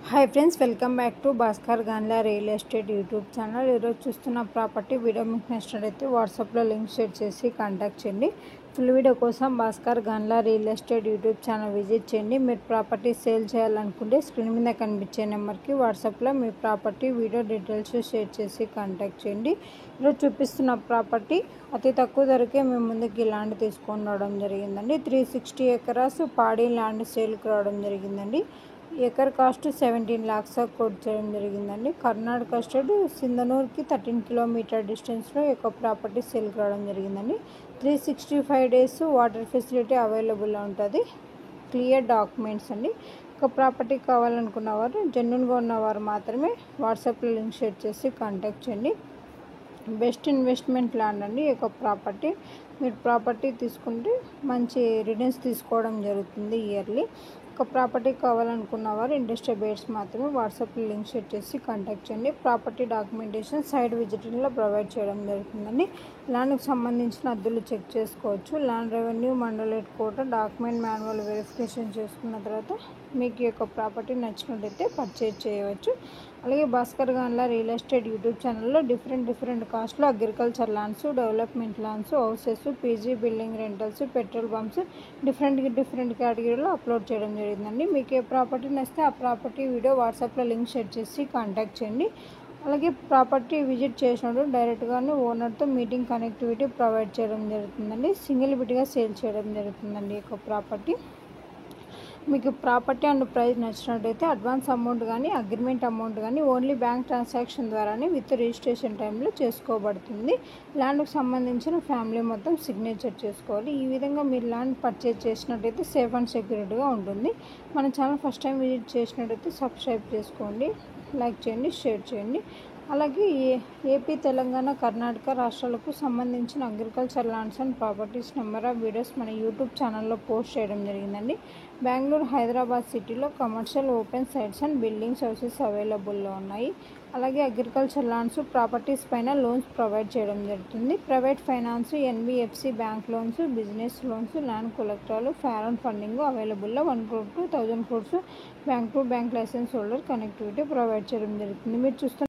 Hi friends, welcome back to Bhaskar Ganla real estate YouTube channel. ఈరోజు చూస్తున్న property video మీకు నచ్చినట్లయితే వాట్సాప్లో లింక్ షేర్ చేసి కాంటాక్ట్ చేయండి. ఫుల్ వీడియో కోసం Bhaskar Ganla real estate YouTube channel visit చేయండి. మీరు ప్రాపర్టీ సేల్ చేయాలనుకుంటే స్క్రీన్ మీద కనిపించే నెంబర్కి వాట్సాప్లో మీ ప్రాపర్టీ వీడియో డీటెయిల్స్ షేర్ చేసి కాంటాక్ట్ చేయండి. ఈరోజు చూపిస్తున్న ప్రాపర్టీ అతి తక్కువ ధరకే మేము ముందుకి ల్యాండ్ తీసుకొని రావడం జరిగిందండి. 360 ఎకరాస్ పాడి ల్యాండ్ సేల్కి రావడం జరిగిందండి. ఎకర్ కాస్ట్ 17 lakhs కోట్ చేయడం జరిగిందండి. కర్ణాటక స్టేట్ సింధనూర్కి 13 కిలోమీటర్ డిస్టెన్స్లో ఈ యొక్క ప్రాపర్టీ సేల్కి రావడం జరిగిందండి. 365 days వాటర్ ఫెసిలిటీ అవైలబుల్లో ఉంటుంది. క్లియర్ డాక్యుమెంట్స్ అండి. ఒక ప్రాపర్టీ కావాలనుకున్న వారు, జెన్యున్గా ఉన్నవారు మాత్రమే వాట్సాప్లో లింక్ షేర్ చేసి కాంటాక్ట్ చేయండి. బెస్ట్ ఇన్వెస్ట్మెంట్ ల్యాండ్ అండి. ఈ యొక్క ప్రాపర్టీ మీరు ప్రాపర్టీ తీసుకుంటే మంచి రిటర్న్స్ తీసుకోవడం జరుగుతుంది ఇయర్లీ. ఒక ప్రాపర్టీ కావాలనుకున్న వారు ఇంట్రెస్టెడ్ బయర్స్ మాత్రమే వాట్సాప్లో లింక్ షేర్ చేసి కాంటాక్ట్ చేయండి. ప్రాపర్టీ డాక్యుమెంటేషన్ సైడ్ విజిటింగ్లో ప్రొవైడ్ చేయడం జరుగుతుందండి. ల్యాండ్కి సంబంధించిన అద్దులు చెక్ చేసుకోవచ్చు. ల్యాండ్ రెవెన్యూ మండలేట్ కోట డాక్యుమెంట్ మాన్యువల్ వెరిఫికేషన్ చేసుకున్న తర్వాత మీకు ఈ యొక్క ప్రాపర్టీ నచ్చినట్లయితే పర్చేజ్ చేయవచ్చు. అలాగే Bhaskar Ganla real estate YouTube ఛానల్లో డిఫరెంట్ కాస్ట్లో agriculture lands, development lands, houses, PG building rentals, petrol pumps different కేటగిరీలో అప్లోడ్ చేయడం జరిగిందండి. మీకు ఏ ప్రాపర్టీ నచ్చితే ఆ ప్రాపర్టీ వీడియో వాట్సాప్లో లింక్ షేర్ చేసి కాంటాక్ట్ చేయండి. అలాగే ప్రాపర్టీ విజిట్ చేసినప్పుడు డైరెక్ట్గానే ఓనర్తో మీటింగ్ కనెక్టివిటీ ప్రొవైడ్ చేయడం జరుగుతుందండి. సింగిల్ బిట్గా సేల్ చేయడం జరుగుతుందండి ఈ యొక్క ప్రాపర్టీ. మీకు ప్రాపర్టీ అండ్ ప్రైస్ నచ్చినట్టయితే అడ్వాన్స్ అమౌంట్ కానీ అగ్రిమెంట్ అమౌంట్ కానీ ఓన్లీ బ్యాంక్ ట్రాన్సాక్షన్ ద్వారానే విత్ రిజిస్ట్రేషన్ టైంలో చేసుకోబడుతుంది. ల్యాండ్కి సంబంధించిన ఫ్యామిలీ మొత్తం సిగ్నేచర్ చేసుకోవాలి. ఈ విధంగా మీరు ల్యాండ్ పర్చేజ్ చేసినట్టయితే సేఫ్ అండ్ సెక్యూరిటీగా ఉంటుంది. మన ఛానల్ ఫస్ట్ టైం విజిట్ చేసినట్టయితే సబ్స్క్రైబ్ చేసుకోండి, లైక్ చేయండి, షేర్ చేయండి. అలాగే ఏపీ, తెలంగాణ, కర్ణాటక రాష్ట్రాలకు సంబంధించిన agriculture lands and properties number of videos మన యూట్యూబ్ ఛానల్లో పోస్ట్ చేయడం జరిగిందండి. బెంగళూరు, హైదరాబాద్ సిటీలో commercial open sites and buildings houses అవైలబుల్లో ఉన్నాయి. అలాగే అగ్రికల్చర్ ల్యాండ్స్ ప్రాపర్టీస్ పైన లోన్స్ ప్రొవైడ్ చేయడం జరుగుతుంది. Private finance, NBFC bank loans, business loans, land కొలెక్టరాలు, foreign funding అవైలబుల్లో 1 crore to 1000 crores bank to bank license holder connectivity provide చేయడం జరుగుతుంది. మీరు చూస్తున్న